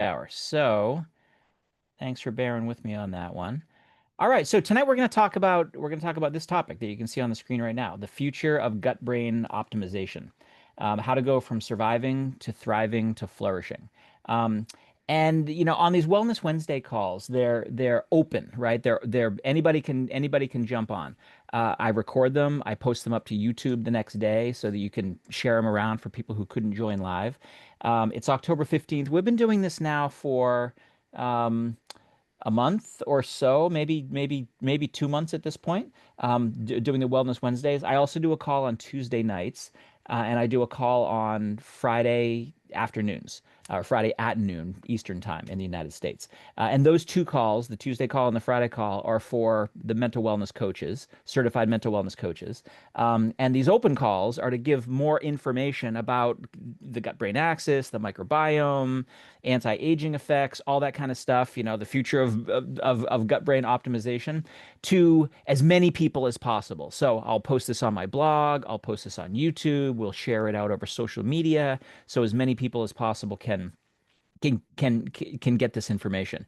hour. So thanks for bearing with me on that one. All right, so tonight we're going to talk about this topic that you can see on the screen right now, the future of gut-brain optimization, how to go from surviving to thriving to flourishing. Um, and on these Wellness Wednesday calls, they're open, right? They're anybody can jump on. I record them, I post them up to YouTube the next day so that you can share them around for people who couldn't join live. It's October 15th. We've been doing this now for um, a month or so, maybe 2 months at this point, doing the Wellness Wednesdays. I also do a call on Tuesday nights, and I do a call on Friday afternoons, or Friday at noon Eastern time in the United States. And those two calls, the Tuesday call and the Friday call, are for the mental wellness coaches, certified mental wellness coaches. And these open calls are to give more information about the gut-brain axis, the microbiome, anti-aging effects, all that kind of stuff, the future of gut-brain optimization to as many people as possible. So I'll post this on my blog, I'll post this on YouTube, we'll share it out over social media so as many people as possible can get this information.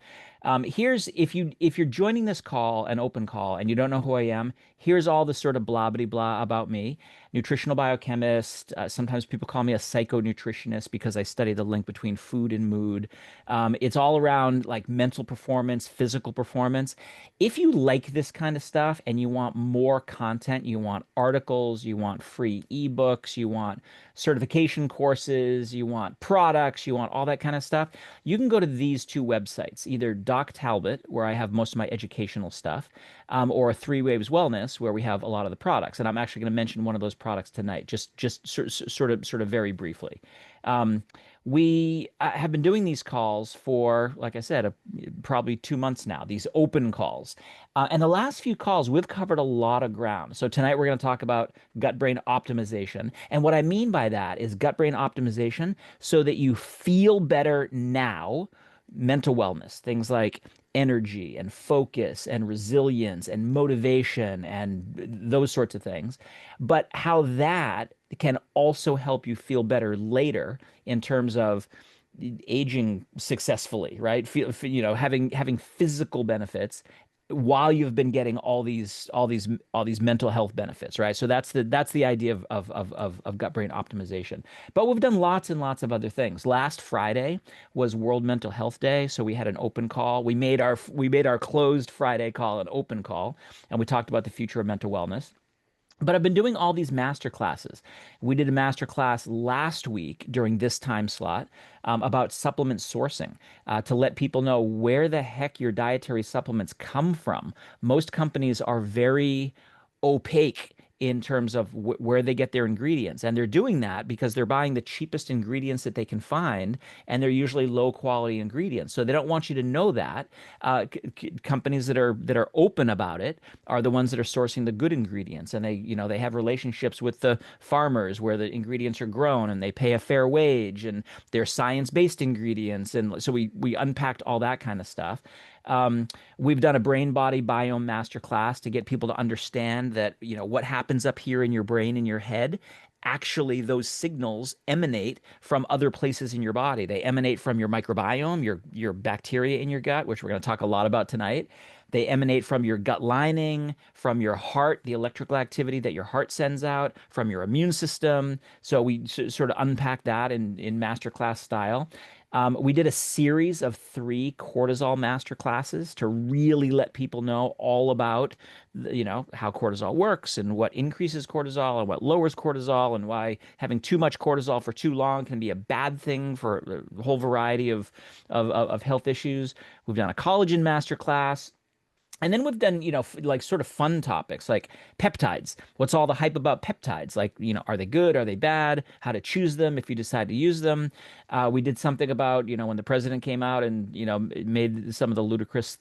Here's if you're joining this call, an open call, and you don't know who I am, here's all the sort of blah blah blah about me. Nutritional biochemist. Sometimes people call me a psychonutritionist because I study the link between food and mood. It's all around like mental performance, physical performance. If you like this kind of stuff and you want more content, you want articles, you want free ebooks, you want certification courses, you want products, you want all that kind of stuff, you can go to these two websites, either Doc Talbot, where I have most of my educational stuff, or Three Waves Wellness, where we have a lot of the products. And I'm actually going to mention one of those products tonight, just sort of very briefly. Um, we have been doing these calls for, like I said, probably 2 months now, these open calls. And the last few calls, we've covered a lot of ground. So tonight we're going to talk about gut-brain optimization. And what I mean by that is gut-brain optimization so that you feel better now, mental wellness, things like energy and focus and resilience and motivation and those sorts of things, but how that can also help you feel better later in terms of aging successfully, right? Having physical benefits while you've been getting all these mental health benefits, right? So that's the idea of gut brain optimization. But we've done lots and lots of other things. Last Friday was World Mental Health Day, so we had an open call. We made our closed Friday call an open call, and we talked about the future of mental wellness. But I've been doing all these master classes. We did a master class last week during this time slot about supplement sourcing to let people know where the heck your dietary supplements come from. Most companies are very opaque in terms of where they get their ingredients. And they're doing that because they're buying the cheapest ingredients that they can find, and they're usually low quality ingredients. So they don't want you to know that. Companies that are open about it are the ones that are sourcing the good ingredients, and they have relationships with the farmers where the ingredients are grown, and they pay a fair wage, and they're science-based ingredients. And so we unpacked all that kind of stuff. We've done a brain body biome masterclass to get people to understand that, what happens up here in your brain, in your head, actually those signals emanate from other places in your body. They emanate from your microbiome, your bacteria in your gut, which we're going to talk a lot about tonight. They emanate from your gut lining, from your heart, the electrical activity that your heart sends out, from your immune system. So we sort of unpack that in masterclass style. We did a series of 3 cortisol master classes to really let people know all about, how cortisol works and what increases cortisol and what lowers cortisol and why having too much cortisol for too long can be a bad thing for a whole variety of health issues. We've done a collagen master class. And then we've done, like sort of fun topics like peptides. What's all the hype about peptides? Like, are they good? Are they bad? How to choose them if you decide to use them. We did something about, when the president came out and, made some of the ludicrous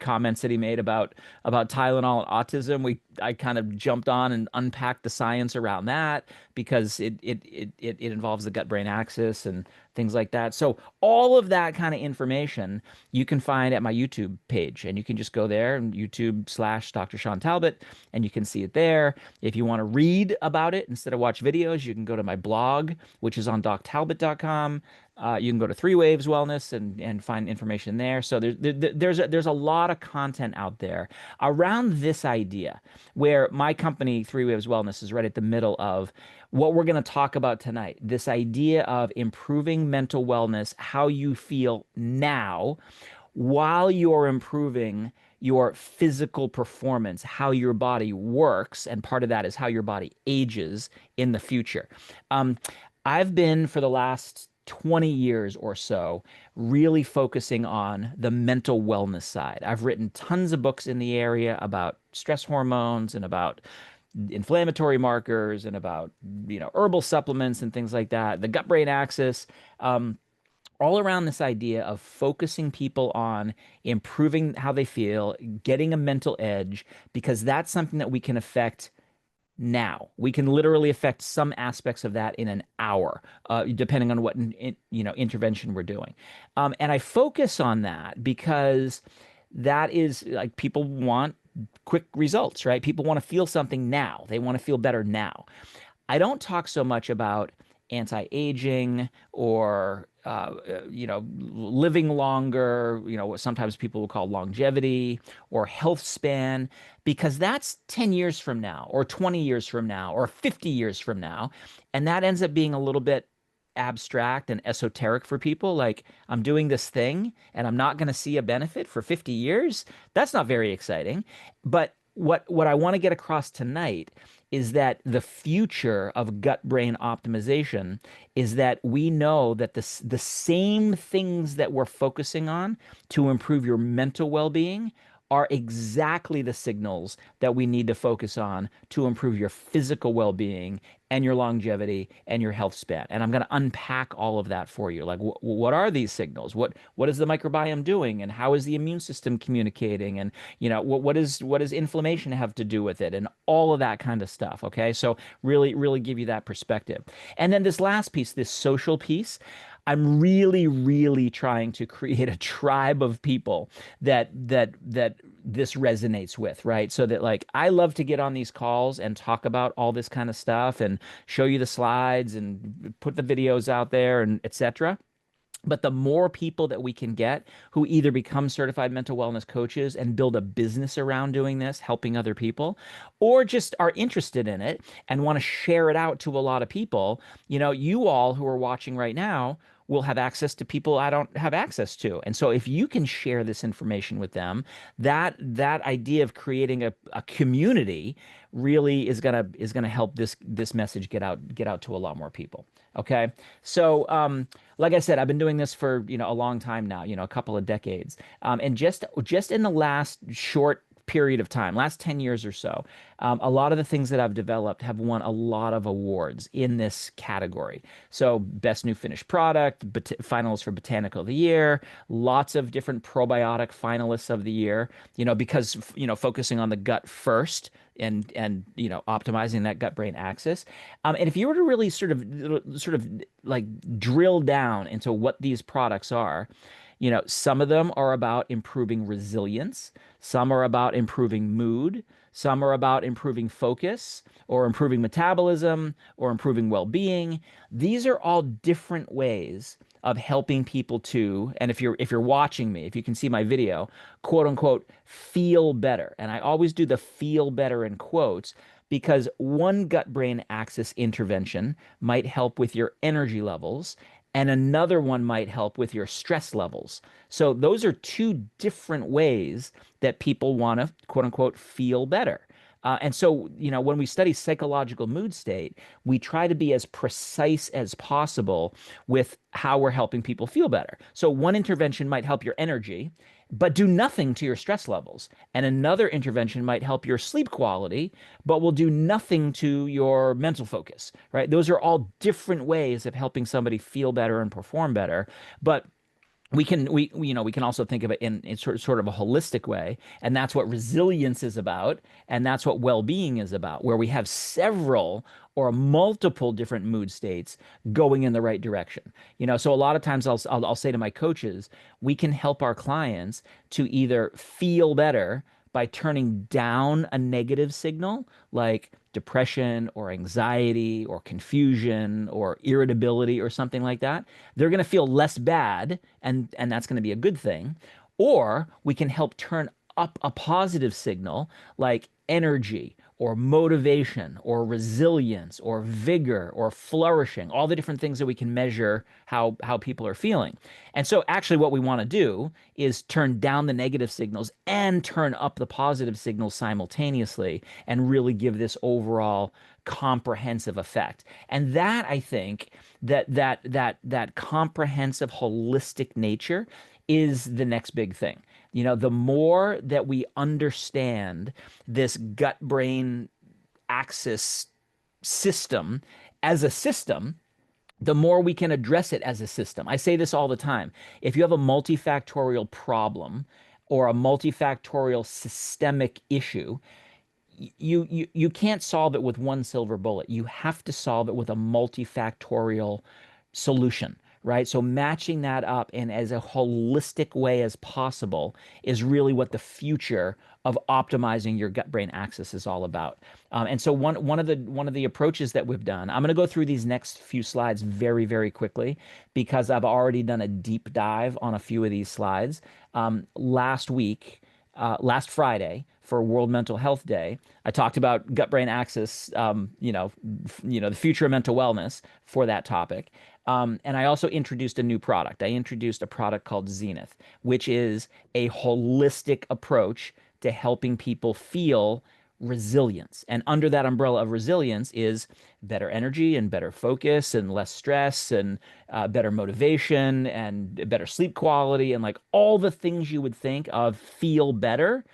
comments that he made about Tylenol and autism. I kind of jumped on and unpacked the science around that because it involves the gut-brain axis and things like that. So all of that kind of information you can find at my YouTube page, and you can just go there and YouTube/Dr. Sean Talbot, and you can see it there. If you want to read about it instead of watch videos, you can go to my blog, which is on doctalbot.com. You can go to Three Waves Wellness and find information there. So there's a lot of content out there around this idea, where my company Three Waves Wellness is right at the middle of what we're going to talk about tonight. This idea of improving mental wellness, how you feel now, while you're improving your physical performance, how your body works, and part of that is how your body ages in the future. Um, I've been for the last 20 years or so really focusing on the mental wellness side. I've written tons of books in the area about stress hormones and about inflammatory markers and about herbal supplements and things like that, the gut brain axis. All around this idea of focusing people on improving how they feel, getting a mental edge, because that's something that we can affect now. We can literally affect some aspects of that in an hour, depending on what intervention we're doing. And I focus on that because that is like people want quick results, right? People want to feel something now. They want to feel better now. I don't talk so much about anti-aging or living longer, what sometimes people will call longevity or health span, because that's 10 years from now or 20 years from now or 50 years from now. And that ends up being a little bit abstract and esoteric for people. Like, I'm doing this thing and I'm not going to see a benefit for 50 years. That's not very exciting. But what I want to get across tonight is that the future of gut brain optimization is that we know that the same things that we're focusing on to improve your mental well-being are exactly the signals that we need to focus on to improve your physical well-being and your longevity and your health span. And I'm going to unpack all of that for you. Like, what are these signals? What is the microbiome doing, and how is the immune system communicating? And what does inflammation have to do with it, and all of that kind of stuff. Okay, so really give you that perspective. And then this last piece, this social piece. I'm really trying to create a tribe of people that this resonates with, right? So that, like, I love to get on these calls and talk about all this kind of stuff and show you the slides and put the videos out there and etc. But the more people that we can get who either become certified mental wellness coaches and build a business around doing this, helping other people, or just are interested in it and want to share it out to a lot of people, you all who are watching right now will have access to people I don't have access to. And so if you can share this information with them, that idea of creating a community really is gonna help this message get out to a lot more people. Okay. So like I said, I've been doing this for a long time now, a couple of decades. And just in the last short period of time, last 10 years or so, a lot of the things that I've developed have won a lot of awards in this category. So best new finished product, finalists for Botanical of the Year, lots of different probiotic finalists of the year, because focusing on the gut first and optimizing that gut brain axis. And if you were to really sort of like drill down into what these products are, some of them are about improving resilience. Some are about improving mood. Some are about improving focus or improving metabolism or improving well-being. These are all different ways of helping people to, and if you're watching me, if you can see my video, quote unquote, feel better. And I always do the feel better in quotes because one gut brain axis intervention might help with your energy levels and another one might help with your stress levels. So those are two different ways that people want to, quote unquote, feel better. And so, when we study psychological mood state, we try to be as precise as possible with how we're helping people feel better. So one intervention might help your energy, but do nothing to your stress levels. And another intervention might help your sleep quality, but will do nothing to your mental focus, right? Those are all different ways of helping somebody feel better and perform better. But we can also think of it in sort of a holistic way, and that's what resilience is about, and that's what well-being is about, where we have several or multiple different mood states going in the right direction. So a lot of times I'll say to my coaches, we can help our clients to either feel better, by turning down a negative signal like depression or anxiety or confusion or irritability or something like that, they're going to feel less bad, and that's going to be a good thing. Or we can help turn up a positive signal like energy or motivation or resilience or vigor or flourishing, all the different things that we can measure how people are feeling. And so actually what we want to do is turn down the negative signals and turn up the positive signals simultaneously and really give this overall comprehensive effect. And that I think that comprehensive holistic nature is the next big thing. The more that we understand this gut brain axis system as a system, the more we can address it as a system. I say this all the time. If you have a multifactorial problem or a multifactorial systemic issue, you can't solve it with one silver bullet. You have to solve it with a multifactorial solution, right? So matching that up in as a holistic way as possible is really what the future of optimizing your gut-brain axis is all about. And so one of the approaches that we've done, I'm going to go through these next few slides very, very quickly because I've already done a deep dive on a few of these slides. Last Friday for World Mental Health Day, I talked about gut-brain axis, the future of mental wellness for that topic. And I also introduced a new product. I introduced a product called Zenith, which is a holistic approach to helping people feel resilience. And under that umbrella of resilience is better energy and better focus and less stress and better motivation and better sleep quality and like all the things you would think of feel better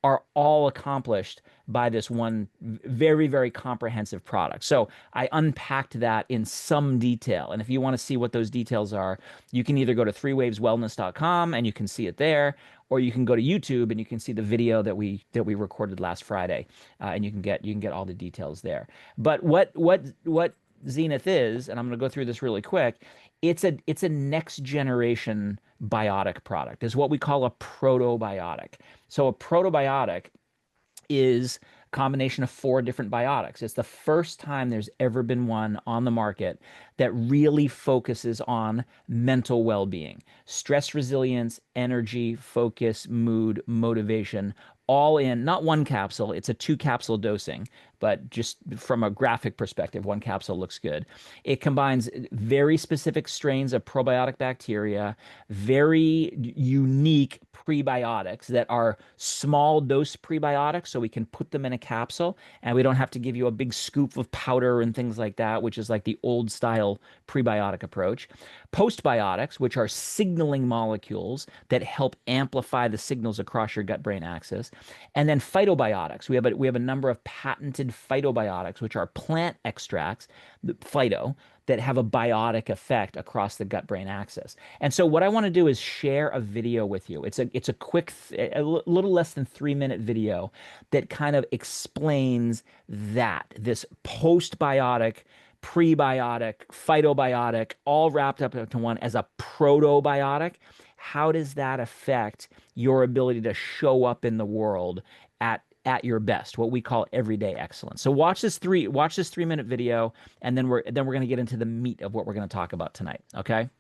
are all accomplished by this one very, very comprehensive product. So I unpacked that in some detail. And if you want to see what those details are, you can either go to threewaveswellness.com and you can see it there, or you can go to YouTube and you can see the video that we recorded last Friday, and you can get all the details there. But what Zenith is, and I'm going to go through this really quick. It's a next generation biotic product. Is what we call a probiotic. So a probiotic is a combination of four different biotics. It's the first time there's ever been one on the market that really focuses on mental well-being, stress resilience, energy, focus, mood, motivation, all in not one capsule. It's a two capsule dosing, but just from a graphic perspective, one capsule looks good. It combines very specific strains of probiotic bacteria, very unique prebiotics that are small dose prebiotics, so we can put them in a capsule and we don't have to give you a big scoop of powder and things like that, which is like the old style prebiotic approach. Postbiotics, which are signaling molecules that help amplify the signals across your gut-brain axis. And then phytobiotics. We have a number of patented phytobiotics, which are plant extracts, phyto, that have a biotic effect across the gut-brain axis. And so what I want to do is share a video with you. It's a quick, a little less than 3-minute video that kind of explains this postbiotic, prebiotic, phytobiotic, all wrapped up into one as a protobiotic. How does that affect your ability to show up in the world at your best, what we call everyday excellence? So watch this 3-minute video, and then we're going to get into the meat of what we're going to talk about tonight. Okay.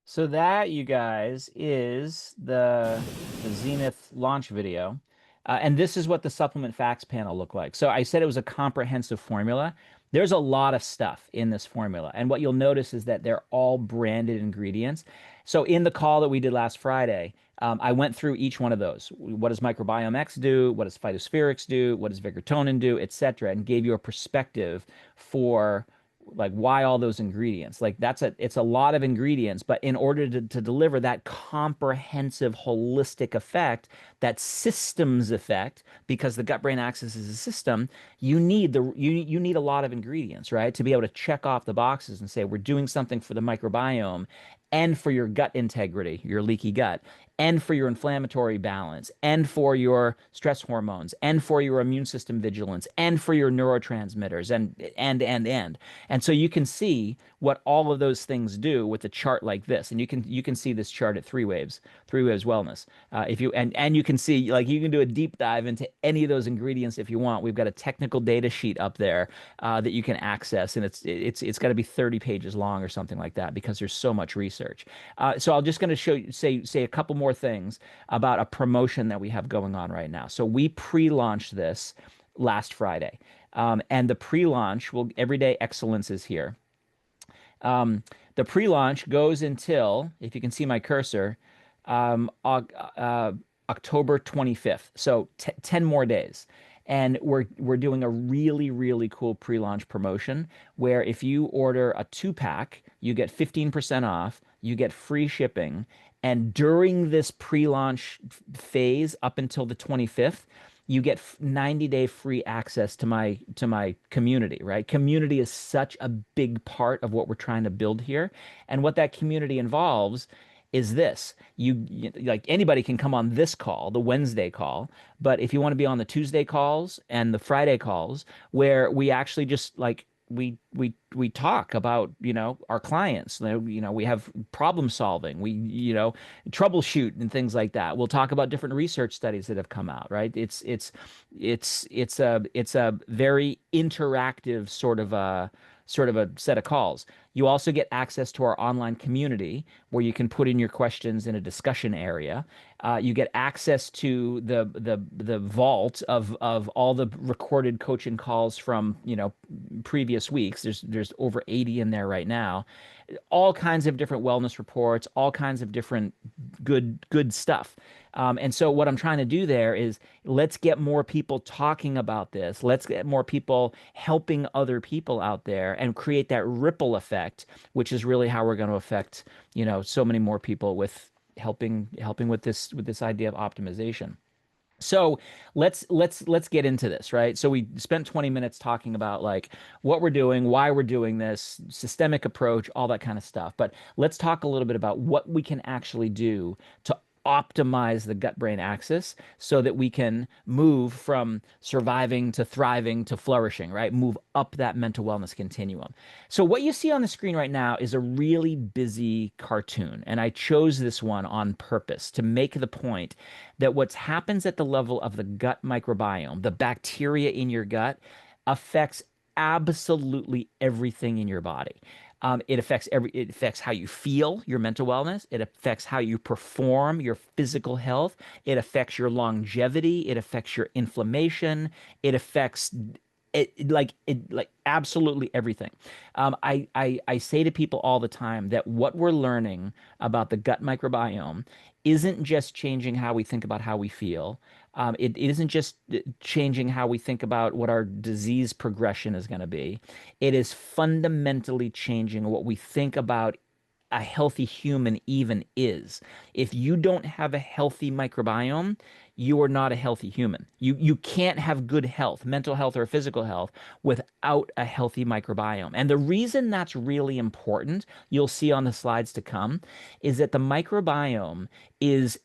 So that, you guys, is the Zenith launch video. And this is what the supplement facts panel looked like. So I said it was a comprehensive formula. There's a lot of stuff in this formula. And what you'll notice is that they're all branded ingredients. So in the call that we did last Friday, I went through each one of those. What does microbiome X do? What does phytospherics do? What does serotonin do, et cetera, and gave you a perspective for like why all those ingredients. Like it's a lot of ingredients, but in order to deliver that comprehensive holistic effect, that systems effect, because the gut brain axis is a system, you need a lot of ingredients, right, to be able to check off the boxes and say we're doing something for the microbiome and for your gut integrity, your leaky gut, and for your inflammatory balance, and for your stress hormones, and for your immune system vigilance, and for your neurotransmitters, and so you can see what all of those things do with a chart like this, and you can see this chart at Three Waves Wellness. If you and you can see, like, you can do a deep dive into any of those ingredients if you want. We've got a technical data sheet up there that you can access, and it's got to be 30 pages long or something like that because there's so much research. So I'm just going to say a couple more things about a promotion that we have going on right now. So we pre-launched this last Friday. And the pre-launch will Everyday Excellence is here. The pre-launch goes until, if you can see my cursor, October 25th. So 10 more days. And we're doing a really, really cool pre-launch promotion where if you order a two-pack, you get 15% off, you get free shipping, and during this pre-launch phase up until the 25th, you get 90-day free access to my community, right? Community is such a big part of what we're trying to build here. And what that community involves is this. Like, anybody can come on this call, the Wednesday call, but if you want to be on the Tuesday calls and the Friday calls, where we actually just like we talk about, our clients. We have problem solving, troubleshoot and things like that. We'll talk about different research studies that have come out, right? It's a very interactive sort of a set of calls. You also get access to our online community where you can put in your questions in a discussion area. You get access to the vault of all the recorded coaching calls from previous weeks. There's over 80 in there right now. All kinds of different wellness reports, all kinds of different good stuff. And so what I'm trying to do there is let's get more people talking about this. Let's get more people helping other people out there and create that ripple effect, which is really how we're going to affect, so many more people with helping with this idea of optimization. So let's get into this, right? So we spent 20 minutes talking about like what we're doing, why we're doing this, systemic approach, all that kind of stuff. But let's talk a little bit about what we can actually do to optimize the gut-brain axis so that we can move from surviving to thriving to flourishing, right? Move up that mental wellness continuum. So what you see on the screen right now is a really busy cartoon, and I chose this one on purpose to make the point that what happens at the level of the gut microbiome, the bacteria in your gut, affects absolutely everything in your body. It affects how you feel, your mental wellness. It affects how you perform, your physical health. It affects your longevity. It affects your inflammation. It affects Like absolutely everything. I say to people all the time that what we're learning about the gut microbiome isn't just changing how we think about how we feel. It isn't just changing how we think about what our disease progression is going to be. It is fundamentally changing what we think about a healthy human even is. If you don't have a healthy microbiome, you are not a healthy human. You can't have good health, mental health or physical health, without a healthy microbiome. And the reason that's really important, you'll see on the slides to come, is that the microbiome is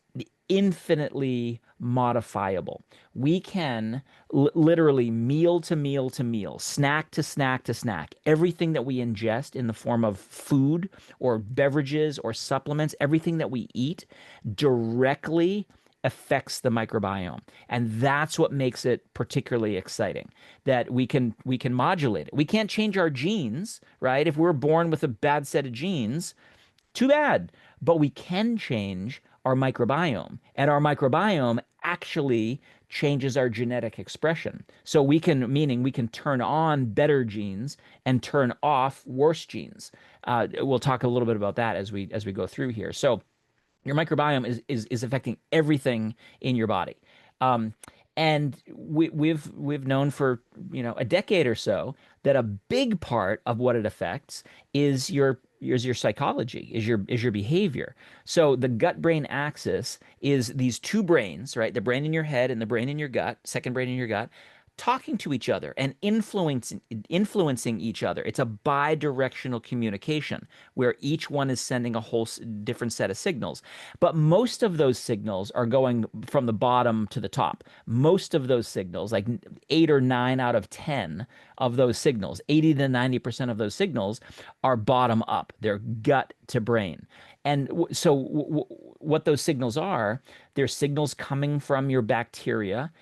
infinitely modifiable. We can literally meal to meal to meal, snack to snack to snack, everything that we ingest in the form of food or beverages or supplements, everything that we eat directly affects the microbiome. And that's what makes it particularly exciting, that we can modulate it. We can't change our genes, right? If we're born with a bad set of genes, too bad. But we can change our microbiome, and our microbiome actually changes our genetic expression. So meaning we can turn on better genes and turn off worse genes. We'll talk a little bit about that as we go through here. So your microbiome is affecting everything in your body. Um, and we've known for a decade or so that a big part of what it affects is your psychology, is your behavior. So the gut-brain axis is these two brains, right? The brain in your head and the brain in your gut, second brain in your gut, talking to each other and influencing each other. It's a bi-directional communication where each one is sending a whole different set of signals. But most of those signals are going from the bottom to the top. Most of those signals, like 8 or 9 out of 10 of those signals, 80 to 90% of those signals are bottom up. They're gut to brain. And so what those signals are, they're signals coming from your bacteria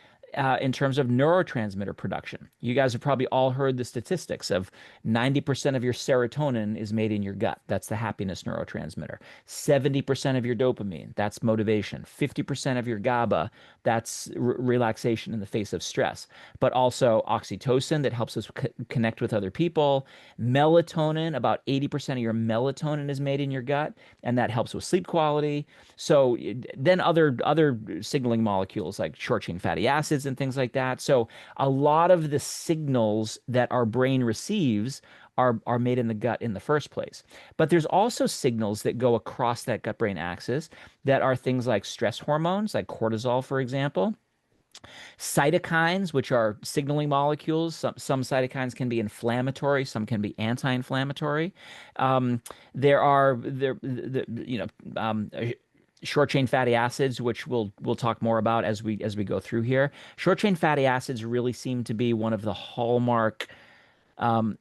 in terms of neurotransmitter production. You guys have probably all heard the statistics of 90% of your serotonin is made in your gut. That's the happiness neurotransmitter. 70% of your dopamine, that's motivation. 50% of your GABA, that's relaxation in the face of stress. But also oxytocin that helps us connect with other people. Melatonin, about 80% of your melatonin is made in your gut, and that helps with sleep quality. So then other signaling molecules like short chain fatty acids and things like that. So a lot of the signals that our brain receives are made in the gut in the first place. But there's also signals that go across that gut-brain axis that are things like stress hormones, like cortisol, for example. Cytokines, which are signaling molecules. Some cytokines can be inflammatory, some can be anti-inflammatory. There are short chain fatty acids, which we'll talk more about as we go through here. Short chain fatty acids really seem to be one of the hallmark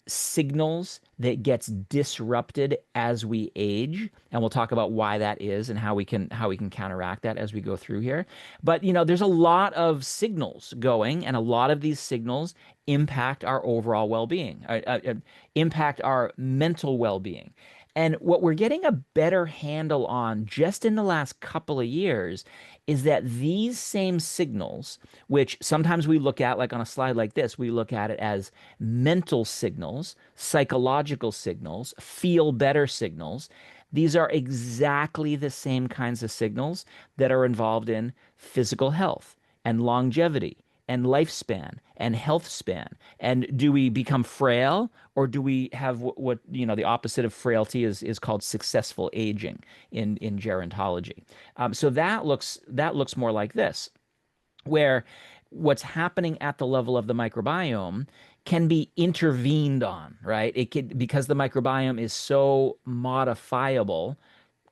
signals that gets disrupted as we age, and we'll talk about why that is and how we can counteract that as we go through here. But there's a lot of signals going, and a lot of these signals impact our overall well-being, impact our mental well-being. And what we're getting a better handle on just in the last couple of years is that these same signals, which sometimes we look at, like on a slide like this, we look at it as mental signals, psychological signals, feel better signals. These are exactly the same kinds of signals that are involved in physical health and longevity and lifespan and health span. And do we become frail, or do we have what the opposite of frailty is called successful aging in gerontology? So that looks more like this, where what's happening at the level of the microbiome can be intervened on, right? It could, because the microbiome is so modifiable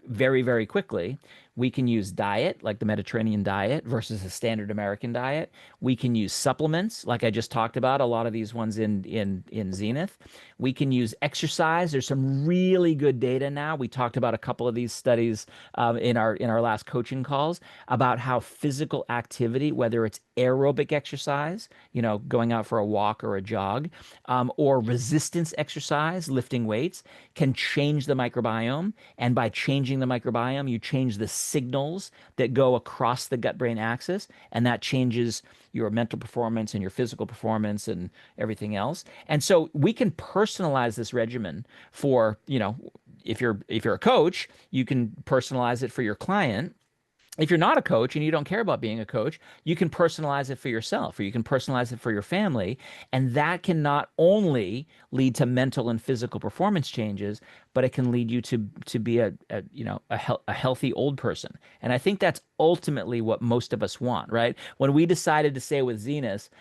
very, very quickly. We can use diet, like the Mediterranean diet versus a standard American diet. We can use supplements, like I just talked about, a lot of these ones in Zenith. We can use exercise. There's some really good data now. We talked about a couple of these studies in our last coaching calls about how physical activity, whether it's aerobic exercise, going out for a walk or a jog, or resistance exercise, lifting weights, can change the microbiome. And by changing the microbiome, you change the signals that go across the gut-brain axis, and that changes your mental performance and your physical performance and everything else. And so we can personalize this regimen for, if you're a coach, you can personalize it for your client. If you're not a coach and you don't care about being a coach, you can personalize it for yourself, or you can personalize it for your family. And that can not only lead to mental and physical performance changes, but it can lead you to be a healthy old person. And I think that's ultimately what most of us want, right? When we decided to say with Zenith,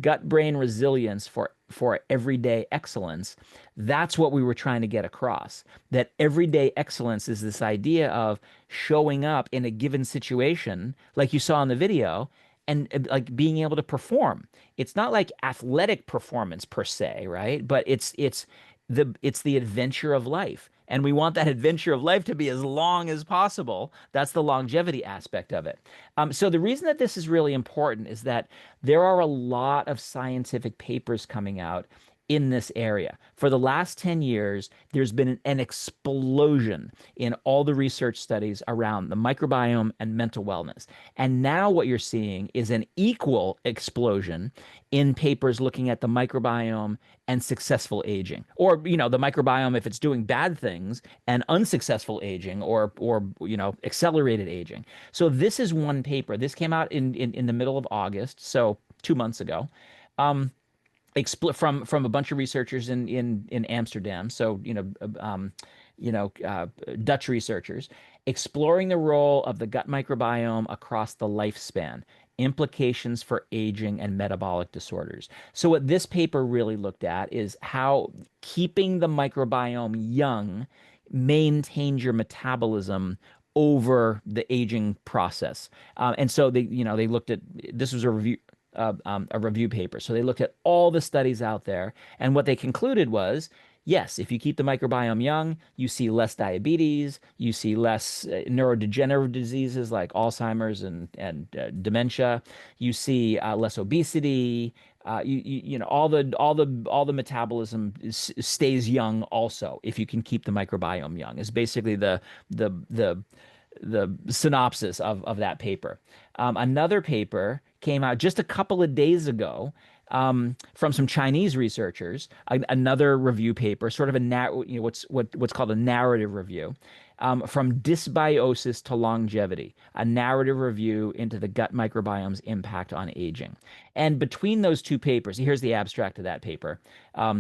gut brain resilience for everyday excellence, that's what we were trying to get across. That everyday excellence is this idea of showing up in a given situation, like you saw in the video, and like being able to perform. It's not like athletic performance per se, right? But it's the adventure of life. And we want that adventure of life to be as long as possible. That's the longevity aspect of it. So the reason that this is really important is that there are a lot of scientific papers coming out in this area. For the last 10 years, there's been an explosion in all the research studies around the microbiome and mental wellness. And now what you're seeing is an equal explosion in papers looking at the microbiome and successful aging. Or, the microbiome if it's doing bad things, and unsuccessful aging, or accelerated aging. So this is one paper. This came out in the middle of August, so 2 months ago. From a bunch of researchers in Amsterdam, so Dutch researchers, exploring the role of the gut microbiome across the lifespan, implications for aging and metabolic disorders. So what this paper really looked at is how keeping the microbiome young maintains your metabolism over the aging process. And so they looked at, this was a review paper. So they looked at all the studies out there, and what they concluded was, yes, if you keep the microbiome young, you see less diabetes, you see less neurodegenerative diseases like Alzheimer's and dementia, you see less obesity. All the metabolism stays young also if you can keep the microbiome young. Is basically the synopsis of that paper. Another paper came out just a couple of days ago, from some Chinese researchers. Another review paper, sort of what's called a narrative review, from dysbiosis to longevity, a narrative review into the gut microbiome's impact on aging. And between those two papers, here's the abstract of that paper,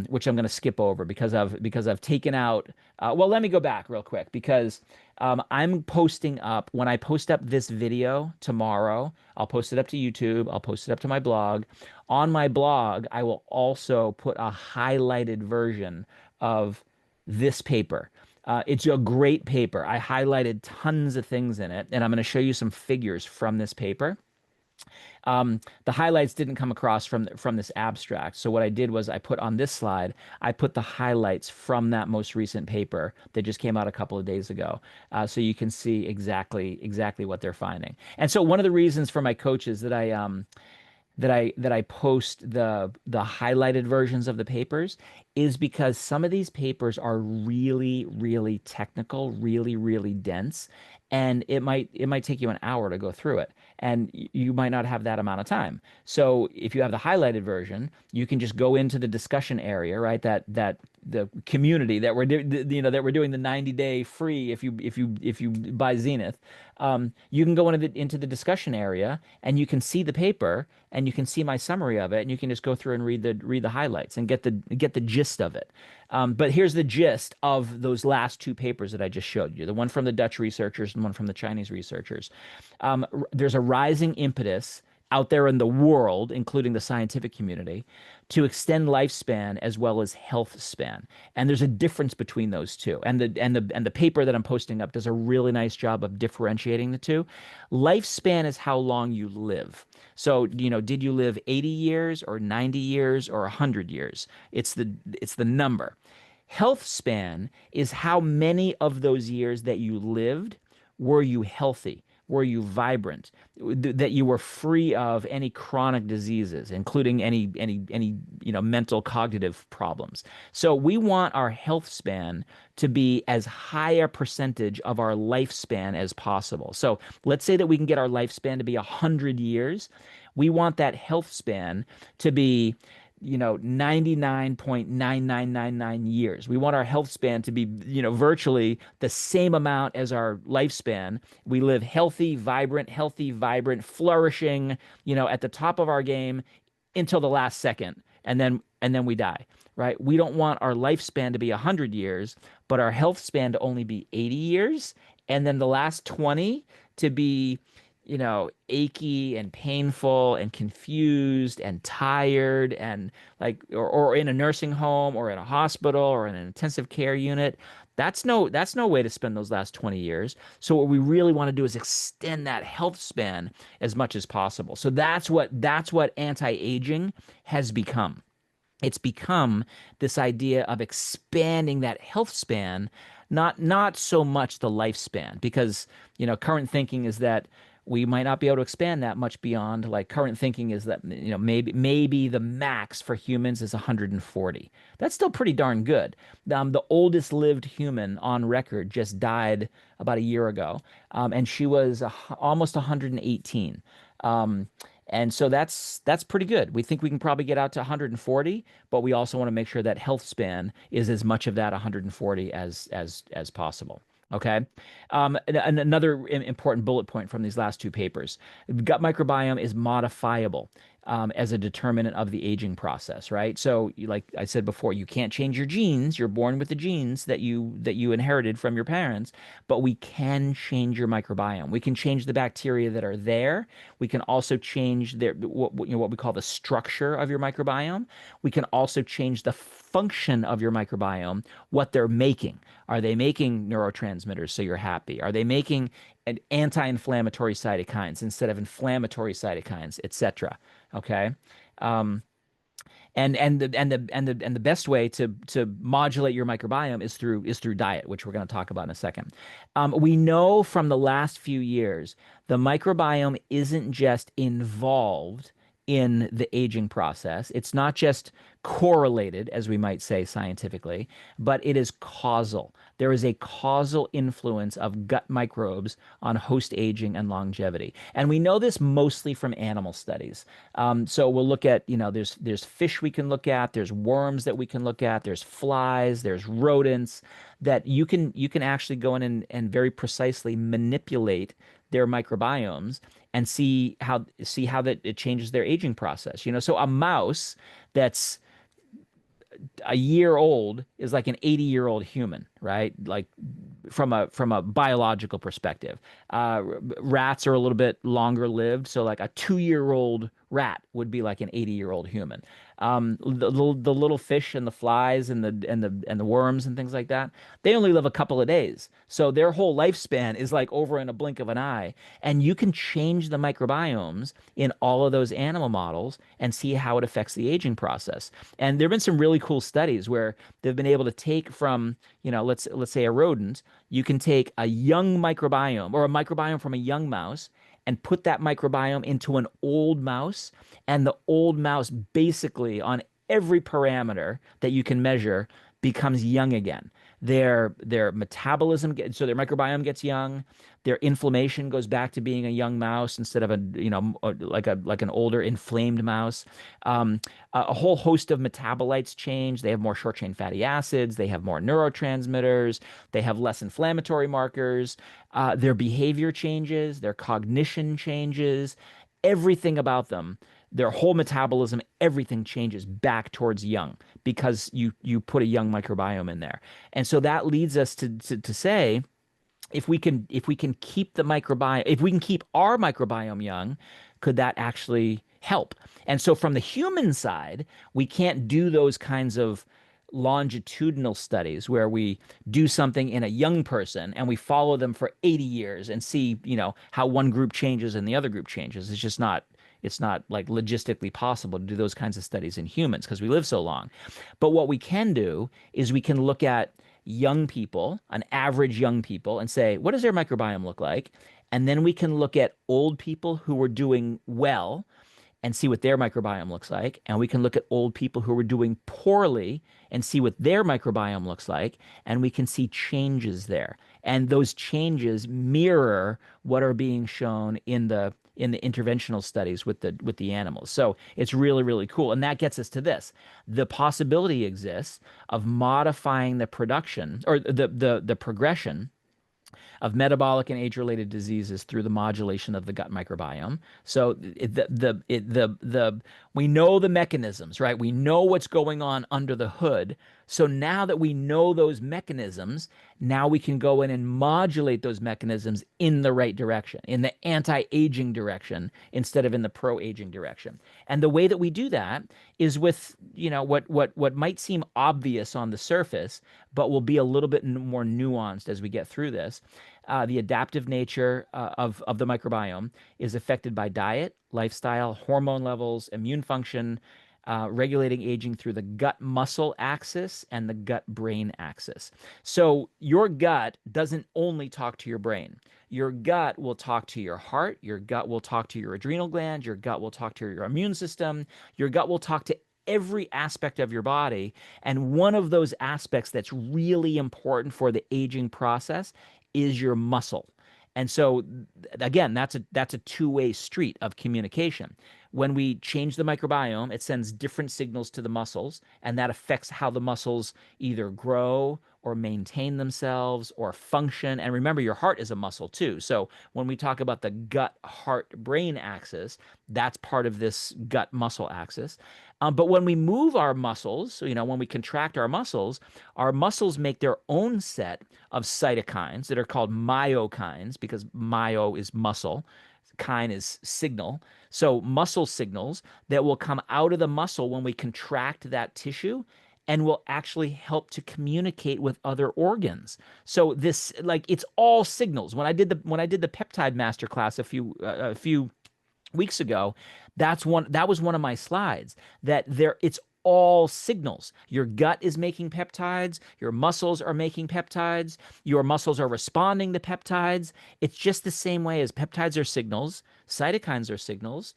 which I'm going to skip over because I've taken out. Well, let me go back real quick because I'm posting up, when I post up this video tomorrow, I'll post it up to YouTube, I'll post it up to my blog. On my blog, I will also put a highlighted version of this paper. It's a great paper. I highlighted tons of things in it, and I'm going to show you some figures from this paper. The highlights didn't come across from this abstract. So what I did was I put on this slide, I put the highlights from that most recent paper that just came out a couple of days ago. So you can see exactly what they're finding. And so one of the reasons for my coaches that I post the highlighted versions of the papers is because some of these papers are really, really technical, really, really dense, and it might take you an hour to go through it, and you might not have that amount of time. So if you have the highlighted version, you can just go into the discussion area, right? That the community that we're doing the 90-day free if you buy Zenith. You can go into the discussion area, and you can see the paper, and you can see my summary of it, and you can just go through and read the highlights and get the gist of it. But here's the gist of those last two papers that I just showed you, the one from the Dutch researchers and one from the Chinese researchers. There's a rising impetus out there in the world, including the scientific community, to extend lifespan as well as health span. And there's a difference between those two. And the paper that I'm posting up does a really nice job of differentiating the two. Lifespan is how long you live. So, did you live 80 years or 90 years or 100 years? It's the number. Health span is how many of those years that you lived were you healthy? were you vibrant, that you were free of any chronic diseases, including any mental cognitive problems. So we want our health span to be as high a percentage of our lifespan as possible. So let's say that we can get our lifespan to be 100 years. We want that health span to be 99.9999 years. We want our health span to be, virtually the same amount as our lifespan. We live healthy, vibrant, flourishing, at the top of our game until the last second, and then we die, right? We don't want our lifespan to be 100 years, but our health span to only be 80 years, and then the last 20 to be achy and painful and confused and tired and like, or in a nursing home or in a hospital or in an intensive care unit. That's no way to spend those last 20 years. So what we really want to do is extend that health span as much as possible. So that's what anti-aging has become. It's become this idea of expanding that health span, not so much the lifespan, because current thinking is that we might not be able to expand that much beyond, like, current thinking is that maybe the max for humans is 140. That's still pretty darn good. The oldest lived human on record just died about a year ago, and she was almost 118. Um, and so that's pretty good. We think we can probably get out to 140, but we also want to make sure that health span is as much of that 140 as possible. Okay. And another important bullet point from these last two papers: gut microbiome is modifiable as a determinant of the aging process, right? So, like I said before, you can't change your genes. You're born with the genes that you inherited from your parents, but we can change your microbiome. We can change the bacteria that are there. We can also change what we call the structure of your microbiome. We can also change the function of your microbiome, what they're making. Are they making neurotransmitters so you're happy? Are they making anti-inflammatory cytokines instead of inflammatory cytokines, etc.? Okay. Um, and the best way to modulate your microbiome is through diet, which we're going to talk about in a second. We know from the last few years the microbiome isn't just involved in the aging process. It's not just correlated, as we might say scientifically, but it is causal. There is a causal influence of gut microbes on host aging and longevity. And we know this mostly from animal studies. So we'll look at, there's fish we can look at, there's worms that we can look at, there's flies, there's rodents that you can actually go in and very precisely manipulate their microbiomes and see how that it changes their aging process. So a mouse that's a year old is like an 80-year-old human, right? Like, from a biological perspective. Rats are a little bit longer lived, so like a 2-year-old rat would be like an 80-year-old human. The little fish and the flies and the worms and things like that, they only live a couple of days, so their whole lifespan is like over in a blink of an eye. And you can change the microbiomes in all of those animal models and see how it affects the aging process. And there have been some really cool studies where they've been able to take from, let's say a rodent. You can take a young microbiome or a microbiome from a young mouse and put that microbiome into an old mouse, and the old mouse basically on every parameter that you can measure becomes young again. Their metabolism so their microbiome gets young. Their inflammation goes back to being a young mouse instead of like an older inflamed mouse. A whole host of metabolites change. They have more short chain fatty acids. They have more neurotransmitters. They have less inflammatory markers. Their behavior changes. Their cognition changes. Everything about them, their whole metabolism, everything changes back towards young because you put a young microbiome in there. And so that leads us to say, if we can keep the microbiome, if we can keep our microbiome young, could that actually help? And so from the human side, we can't do those kinds of longitudinal studies where we do something in a young person and we follow them for 80 years and see, how one group changes and the other group changes. It's not like logistically possible to do those kinds of studies in humans because we live so long. But what we can do is we can look at young people, an average young people, and say, what does their microbiome look like? And then we can look at old people who were doing well and see what their microbiome looks like. And we can look at old people who are doing poorly and see what their microbiome looks like. And we can see changes there. And those changes mirror what are being shown in the interventional studies with the animals. So it's really, really cool. And that gets us to this. The possibility exists of modifying the production or the progression of metabolic and age-related diseases through the modulation of the gut microbiome. So we know the mechanisms, right? We know what's going on under the hood. So now that we know those mechanisms, now we can go in and modulate those mechanisms in the right direction, in the anti-aging direction instead of in the pro-aging direction. And the way that we do that is with, what might seem obvious on the surface, but will be a little bit more nuanced as we get through this. The adaptive nature of the microbiome is affected by diet, lifestyle, hormone levels, immune function, regulating aging through the gut muscle axis and the gut brain axis. So your gut doesn't only talk to your brain. Your gut will talk to your heart. Your gut will talk to your adrenal glands. Your gut will talk to your immune system. Your gut will talk to every aspect of your body. And one of those aspects that's really important for the aging process is your muscle. And so again, that's a two-way street of communication. When we change the microbiome, it sends different signals to the muscles, and that affects how the muscles either grow or maintain themselves or function. And remember, your heart is a muscle too. So when we talk about the gut heart brain axis, that's part of this gut muscle axis. But when we move our muscles, so, when we contract our muscles make their own set of cytokines that are called myokines, because myo is muscle, kine is signal. So muscle signals that will come out of the muscle when we contract that tissue and will actually help to communicate with other organs. So this, like, it's all signals. When I did the peptide masterclass a few weeks ago, that was one of my slides, that it's all signals. Your gut is making peptides, your muscles are making peptides, your muscles are responding to peptides. It's just the same way as peptides are signals, cytokines are signals,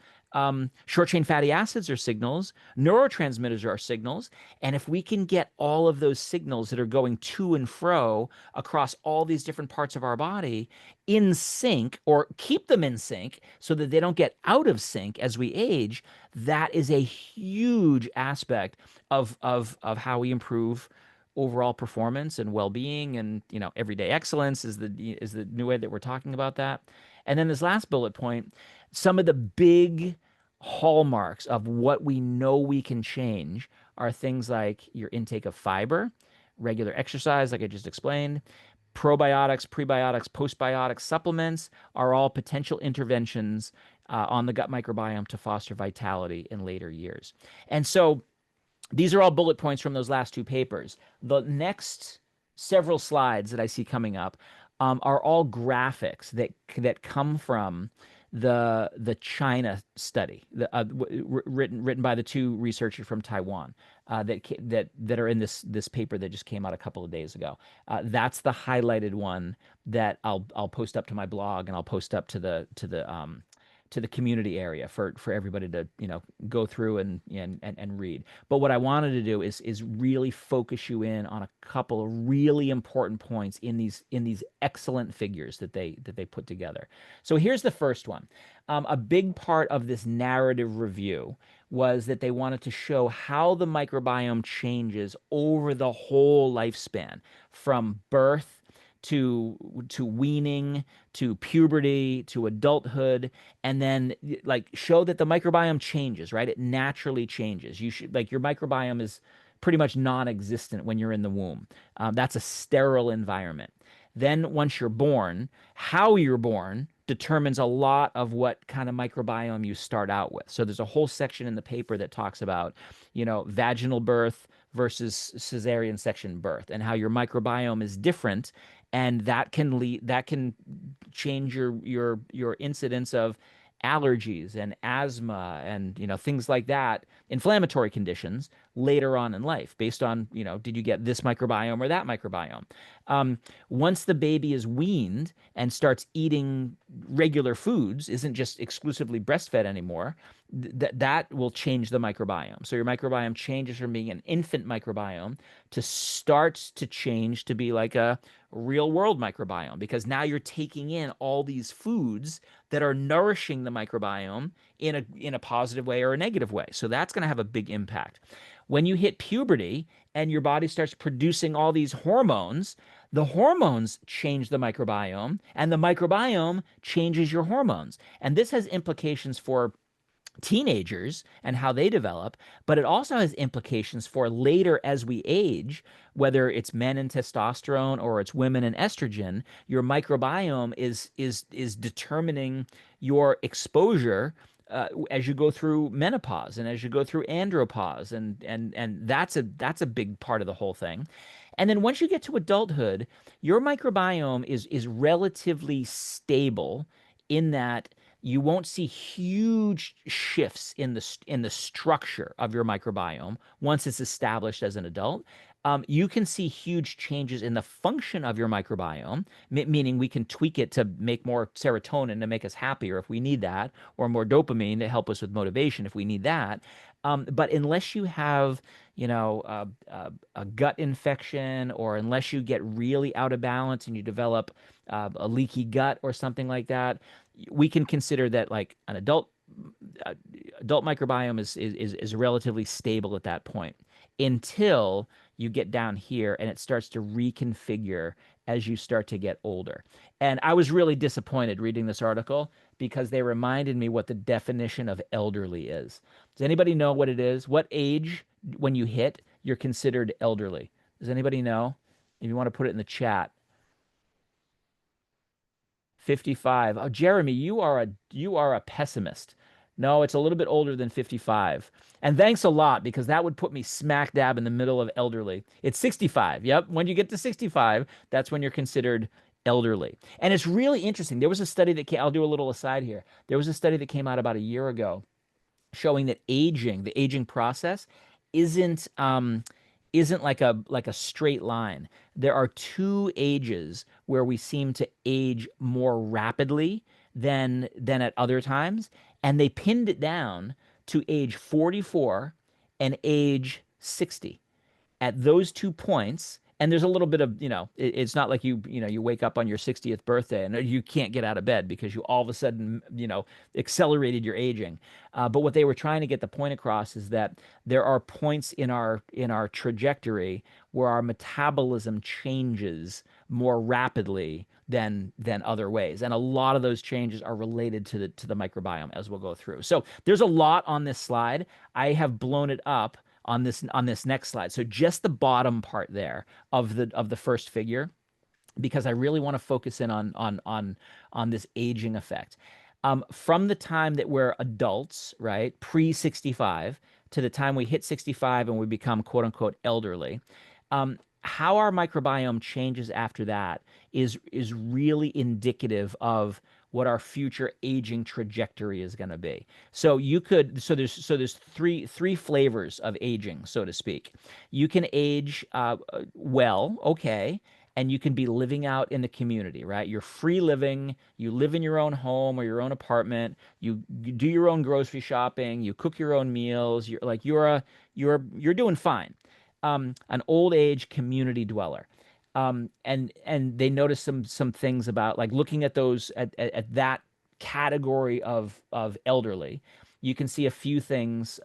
short chain fatty acids are signals, neurotransmitters are signals. And if we can get all of those signals that are going to and fro across all these different parts of our body in sync, or keep them in sync so that they don't get out of sync as we age, that is a huge aspect of how we improve overall performance and well-being. And everyday excellence is the new way that we're talking about that. And then this last bullet point, some of the big hallmarks of what we know we can change are things like your intake of fiber, regular exercise, like I just explained. Probiotics, prebiotics, postbiotics, supplements are all potential interventions on the gut microbiome to foster vitality in later years. And so these are all bullet points from those last two papers. The next several slides that I see coming up are all graphics that come from the China study, written by the two researchers from Taiwan, that are in this paper that just came out a couple of days ago. That's the highlighted one that I'll post up to my blog, and I'll post up to the community area for everybody to go through and read. But what I wanted to do is really focus you in on a couple of really important points in these excellent figures that they put together. So here's the first one. A big part of this narrative review was that they wanted to show how the microbiome changes over the whole lifespan, from birth to weaning, to puberty, to adulthood, and then like show that the microbiome changes, right? It naturally changes. Your microbiome is pretty much non-existent when you're in the womb. That's a sterile environment. Then once you're born, how you're born determines a lot of what kind of microbiome you start out with. So there's a whole section in the paper that talks about, vaginal birth versus cesarean section birth, and how your microbiome is different, and that can change your incidence of allergies and asthma and things like that, inflammatory conditions, later on in life based on, did you get this microbiome or that microbiome? Um, Once the baby is weaned and starts eating regular foods, isn't just exclusively breastfed anymore, that will change the microbiome. So your microbiome changes from being an infant microbiome to starts to change to be like a real world microbiome, because now you're taking in all these foods that are nourishing the microbiome in a positive way or a negative way. So that's going to have a big impact. When you hit puberty and your body starts producing all these hormones, the hormones change the microbiome, and the microbiome changes your hormones. And this has implications for teenagers and how they develop, but it also has implications for later as we age, whether it's men and testosterone or it's women and estrogen. Your microbiome is determining your exposure as you go through menopause and as you go through andropause, and that's a big part of the whole thing. And then once you get to adulthood, your microbiome is relatively stable in that you won't see huge shifts in the structure of your microbiome once it's established as an adult. You can see huge changes in the function of your microbiome, meaning we can tweak it to make more serotonin to make us happier if we need that, or more dopamine to help us with motivation if we need that. But unless you have, a gut infection, or unless you get really out of balance and you develop a leaky gut or something like that, we can consider that like an uh, adult microbiome is relatively stable at that point until you get down here and it starts to reconfigure as you start to get older. And I was really disappointed reading this article because they reminded me what the definition of elderly is. Does anybody know what it is? What age, when you hit, you're considered elderly? Does anybody know? If you want to put it in the chat. 55. Oh, Jeremy, you are a pessimist. No, it's a little bit older than 55. And thanks a lot, because that would put me smack dab in the middle of elderly. It's 65. Yep. When you get to 65, that's when you're considered elderly. And it's really interesting. There was a study that came, I'll do a little aside here. There was a study that came out about a year ago showing that the aging process isn't like a straight line. There are two ages where we seem to age more rapidly than at other times, and they pinned it down to age 44 and age 60. At those 2 points, and there's a little bit of, it's not like you wake up on your 60th birthday and you can't get out of bed because you all of a sudden, accelerated your aging. But what they were trying to get the point across is that there are points in our trajectory where our metabolism changes more rapidly than other ways, and a lot of those changes are related to the microbiome, as we'll go through. So there's a lot on this slide. I have blown it up on this next slide. So just the bottom part there of the first figure, because I really want to focus in on this aging effect. From the time that we're adults, right, pre 65, to the time we hit 65 and we become quote unquote elderly, how our microbiome changes after that is really indicative of what our future aging trajectory is going to be. So there's three flavors of aging, so to speak. You can age well, okay, and you can be living out in the community, right? You're free living, you live in your own home or your own apartment, you do your own grocery shopping, you cook your own meals, you're doing fine. An old age community dweller. And they noticed some things about, like, looking at those at that category of elderly. You can see a few things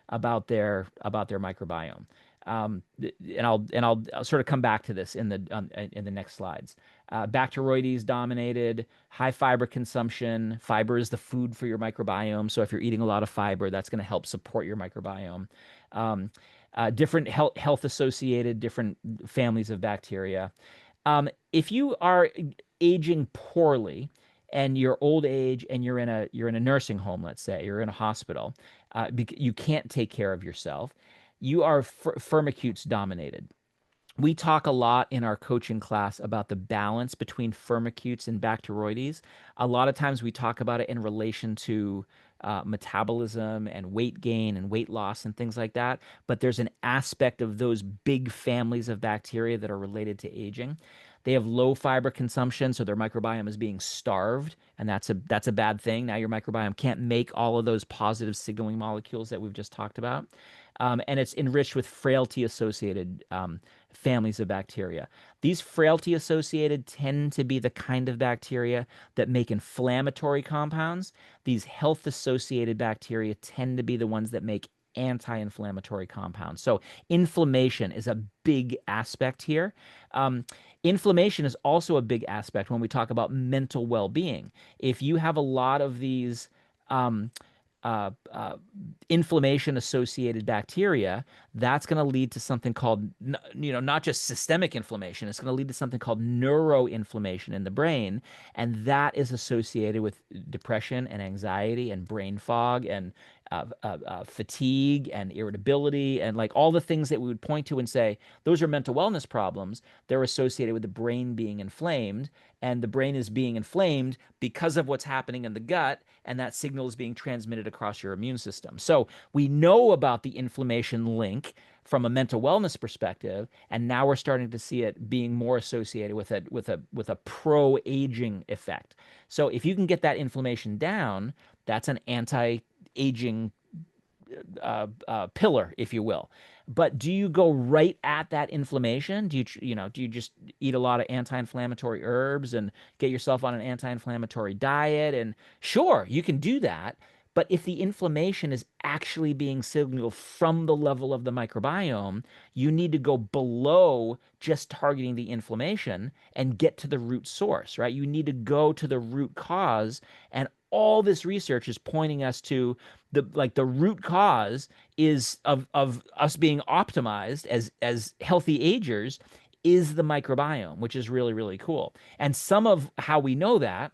about their microbiome. And I'll sort of come back to this in the next slides. Bacteroides dominated, high fiber consumption. Fiber is the food for your microbiome. So if you're eating a lot of fiber, that's going to help support your microbiome. Um, Different health associated, different families of bacteria. If you are aging poorly and you're old age and you're in a nursing home, let's say, you're in a hospital, you can't take care of yourself. You are firmicutes dominated. We talk a lot in our coaching class about the balance between firmicutes and bacteroides. A lot of times we talk about it in relation to metabolism and weight gain and weight loss and things like that. But there's an aspect of those big families of bacteria that are related to aging. They have low fiber consumption, so their microbiome is being starved, and that's a bad thing. Now your microbiome can't make all of those positive signaling molecules that we've just talked about. And it's enriched with frailty associated families of bacteria. These frailty associated tend to be the kind of bacteria that make inflammatory compounds. These health associated bacteria tend to be the ones that make anti-inflammatory compounds. So inflammation is a big aspect here. Um, Inflammation is also a big aspect when we talk about mental well-being. If you have a lot of these um, uh, uh, inflammation associated bacteria, that's going to lead to something called, not just systemic inflammation, it's going to lead to something called neuroinflammation in the brain. And that is associated with depression and anxiety and brain fog and fatigue and irritability and like all the things that we would point to and say, those are mental wellness problems. They're associated with the brain being inflamed. And the brain is being inflamed because of what's happening in the gut, and that signal is being transmitted across your immune system. So we know about the inflammation link from a mental wellness perspective, and now we're starting to see it being more associated with a pro-aging effect. So if you can get that inflammation down, that's an anti-aging pillar, if you will. But do you go right at that inflammation? Do you just eat a lot of anti-inflammatory herbs and get yourself on an anti-inflammatory diet? And sure, you can do that. But if the inflammation is actually being signaled from the level of the microbiome, you need to go below just targeting the inflammation and get to the root source, right? You need to go to the root cause. And all this research is pointing us to the root cause is of us being optimized as healthy agers is the microbiome, which is really, really cool. And some of how we know that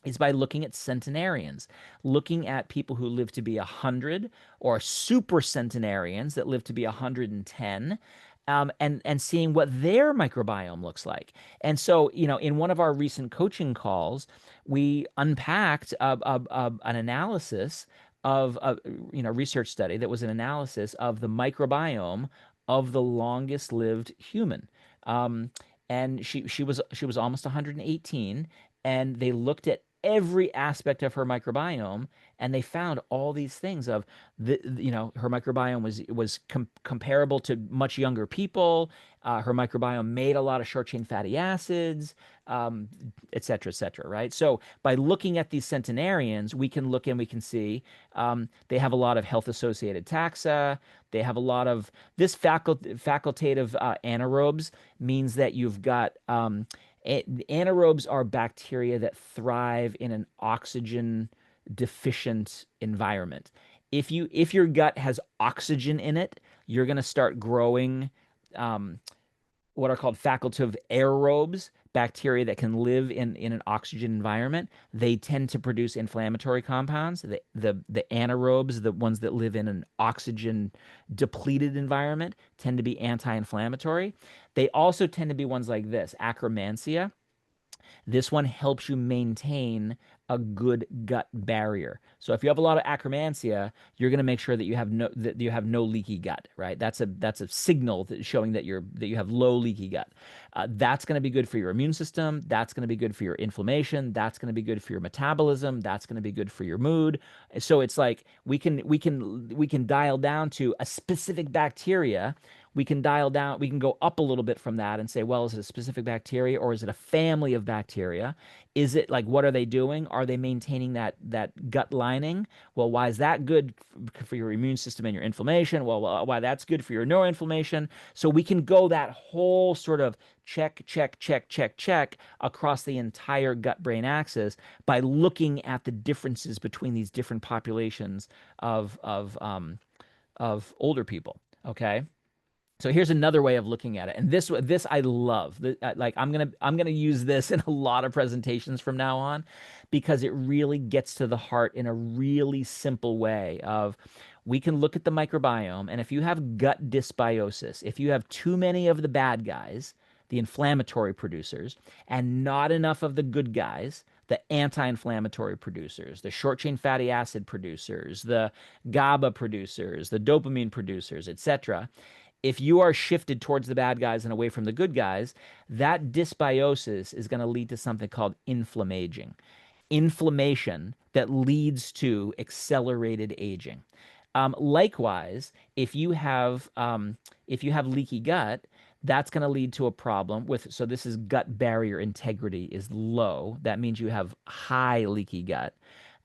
is by looking at centenarians, looking at people who live to be 100 or super centenarians that live to be 110. And seeing what their microbiome looks like. And so, in one of our recent coaching calls, we unpacked an analysis of a research study that was an analysis of the microbiome of the longest lived human. Um, and she was almost 118, and they looked at every aspect of her microbiome, and they found all these things of her microbiome was comparable to much younger people. Her microbiome made a lot of short chain fatty acids, um, et cetera, et cetera, right? So by looking at these centenarians, we can look and we can see they have a lot of health associated taxa. They have a lot of this facultative anaerobes means that you've got anaerobes are bacteria that thrive in an oxygen deficient environment. If your gut has oxygen in it, you're going to start growing um, what are called facultative aerobes, bacteria that can live in an oxygen environment. They tend to produce inflammatory compounds. The anaerobes, the ones that live in an oxygen depleted environment, tend to be anti-inflammatory. They also tend to be ones like this, Akkermansia. This one helps you maintain a good gut barrier. So if you have a lot of akkermansia, you're going to make sure that you have no leaky gut, right? That's a signal showing that you have low leaky gut. That's going to be good for your immune system. That's going to be good for your inflammation. That's going to be good for your metabolism. That's going to be good for your mood. So it's like we can dial down to a specific bacteria. We can go up a little bit from that and say, well, is it a specific bacteria or is it a family of bacteria? Is it like, what are they doing? Are they maintaining that gut lining? Well, why is that good for your immune system and your inflammation? Well, why that's good for your neuroinflammation? So we can go that whole sort of check, check, check, check, check across the entire gut-brain axis by looking at the differences between these different populations of older people. Okay. So here's another way of looking at it, and this I love. Like I'm gonna use this in a lot of presentations from now on, because it really gets to the heart in a really simple way. Of we can look at the microbiome, and if you have gut dysbiosis, if you have too many of the bad guys, the inflammatory producers, and not enough of the good guys, the anti-inflammatory producers, the short chain fatty acid producers, the GABA producers, the dopamine producers, etc. If you are shifted towards the bad guys and away from the good guys, that dysbiosis is going to lead to something called inflammation that leads to accelerated aging. Likewise, if you have leaky gut, that's going to lead to a problem with. So this is gut barrier integrity is low. That means you have high leaky gut.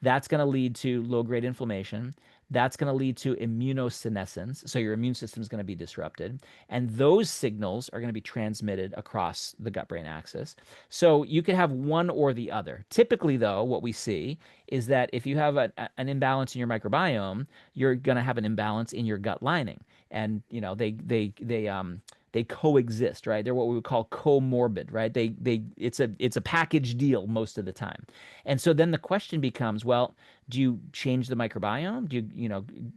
That's going to lead to low grade inflammation. That's going to lead to immunosenescence. So your immune system is going to be disrupted. And those signals are going to be transmitted across the gut brain axis. So you could have one or the other. Typically, though, what we see is that if you have an imbalance in your microbiome, you're going to have an imbalance in your gut lining. And, they coexist, right? They're what we would call comorbid, right? It's a package deal most of the time. And so then the question becomes, well, do you change the microbiome? Do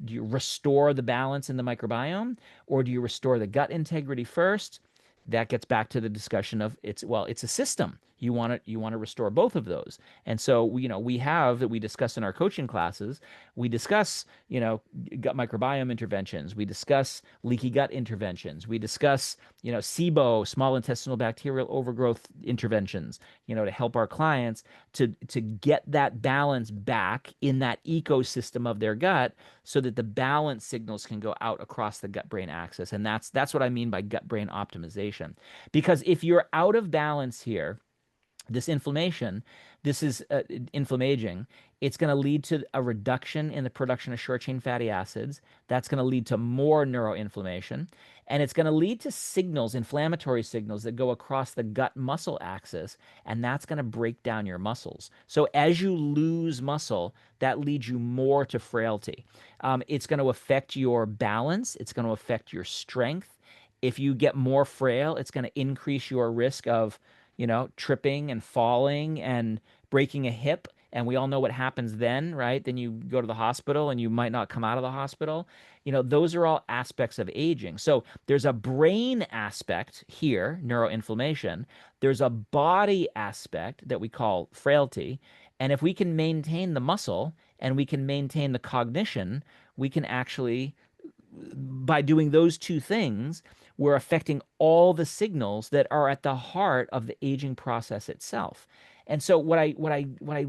you restore the balance in the microbiome, or do you restore the gut integrity first? That gets back to the discussion of it's a system. You want to restore both of those. And so we discuss in our coaching classes, we discuss, gut microbiome interventions, we discuss leaky gut interventions, we discuss, SIBO, small intestinal bacterial overgrowth interventions, to help our clients to get that balance back in that ecosystem of their gut so that the balance signals can go out across the gut brain axis. And that's what I mean by gut brain optimization. Because if you're out of balance here, this inflammation, this is inflammaging. It's going to lead to a reduction in the production of short chain fatty acids. That's going to lead to more neuroinflammation. And it's going to lead to signals, inflammatory signals that go across the gut muscle axis. And that's going to break down your muscles. So as you lose muscle, that leads you more to frailty. It's going to affect your balance. It's going to affect your strength. If you get more frail, it's going to increase your risk of tripping and falling and breaking a hip. And we all know what happens then, right? Then you go to the hospital and you might not come out of the hospital. Those are all aspects of aging. So there's a brain aspect here, neuroinflammation. There's a body aspect that we call frailty. And if we can maintain the muscle and we can maintain the cognition, we can actually, by doing those two things, we're affecting all the signals that are at the heart of the aging process itself. And so what I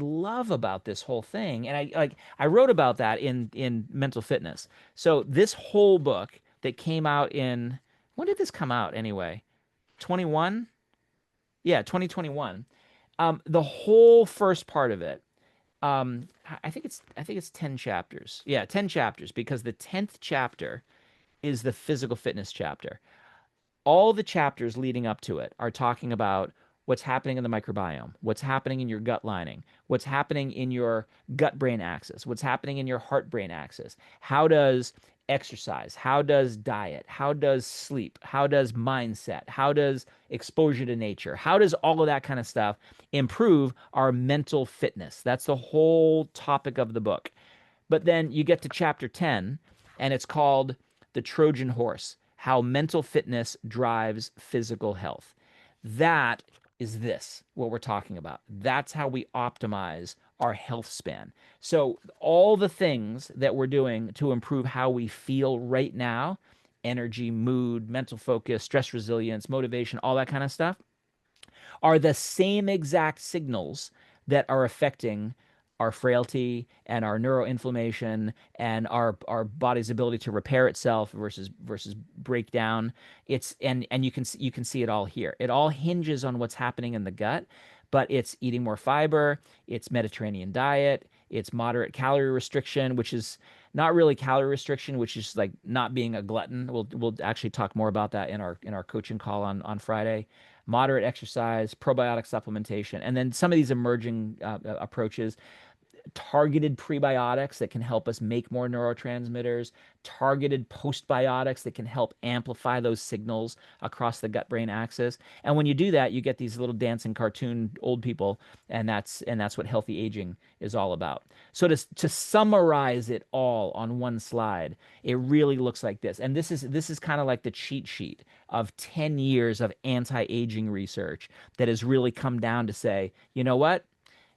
love about this whole thing, and I wrote about that in Mental Fitness. So this whole book that came out in, when did this come out anyway? 21? Yeah, 2021. The whole first part of it, I think it's 10 chapters. Yeah, 10 chapters, because the 10th chapter is the physical fitness chapter. All the chapters leading up to it are talking about what's happening in the microbiome, what's happening in your gut lining, what's happening in your gut brain axis, what's happening in your heart brain axis. How does exercise, how does diet, how does sleep, how does mindset, how does exposure to nature, how does all of that kind of stuff improve our mental fitness? That's the whole topic of the book. But then you get to chapter 10, and it's called The Trojan Horse: How Mental Fitness Drives Physical Health. That is what we're talking about. That's how we optimize our health span. So all the things that we're doing to improve how we feel right now, energy, mood, mental focus, stress resilience, motivation, all that kind of stuff, are the same exact signals that are affecting our frailty and our neuroinflammation and our body's ability to repair itself versus break down. And you can see it all here. It all hinges on what's happening in the gut, but it's eating more fiber, it's Mediterranean diet, it's moderate calorie restriction, which is not really calorie restriction, which is like not being a glutton. We'll actually talk more about that in our coaching call on Friday. Moderate exercise, probiotic supplementation, and then some of these emerging approaches, targeted prebiotics that can help us make more neurotransmitters, targeted postbiotics that can help amplify those signals across the gut brain axis. And when you do that, you get these little dancing cartoon old people, and that's what healthy aging is all about. So to summarize it all on one slide, it really looks like this. And this is kind of like the cheat sheet of 10 years of anti-aging research that has really come down to say, you know what?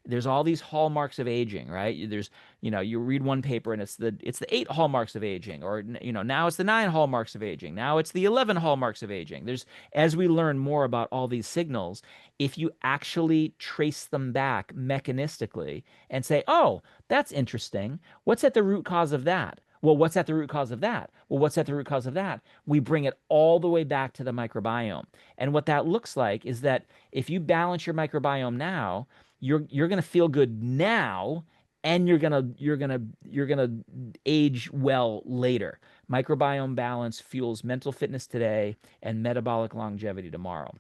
There's all these hallmarks of aging, right? There's, you read one paper and it's the 8 hallmarks of aging, or now it's the 9 hallmarks of aging. Now it's the 11 hallmarks of aging. As we learn more about all these signals, if you actually trace them back mechanistically and say, oh, that's interesting. What's at the root cause of that? Well, what's at the root cause of that? Well, what's at the root cause of that? We bring it all the way back to the microbiome. And what that looks like is that if you balance your microbiome now, you're going to feel good now, and you're going to age well later. Microbiome balance fuels mental fitness today and metabolic longevity tomorrow.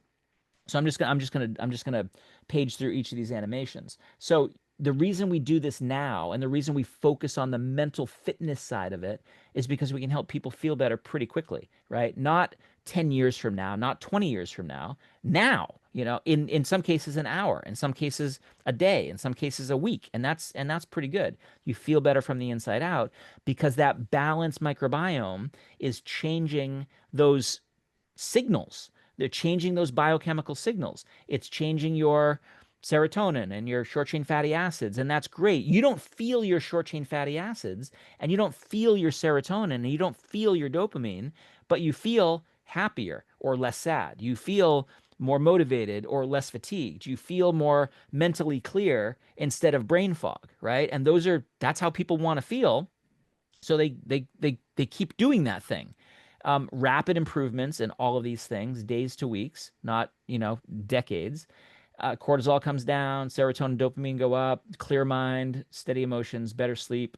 So I'm just gonna page through each of these animations. So the reason we do this now and the reason we focus on the mental fitness side of it is because we can help people feel better pretty quickly, right? Not 10 years from now, not 20 years from now, now, in some cases an hour, in some cases a day, in some cases a week, and that's pretty good. You feel better from the inside out because that balanced microbiome is changing those signals. They're changing those biochemical signals. It's changing your serotonin and your short chain fatty acids, and that's great. You don't feel your short chain fatty acids, and you don't feel your serotonin, and you don't feel your dopamine, but you feel happier or less sad. You feel more motivated or less fatigued. You feel more mentally clear instead of brain fog, right? And that's how people want to feel. So they keep doing that thing. Rapid improvements in all of these things, days to weeks, not decades. Cortisol comes down, serotonin, dopamine go up, clear mind, steady emotions, better sleep.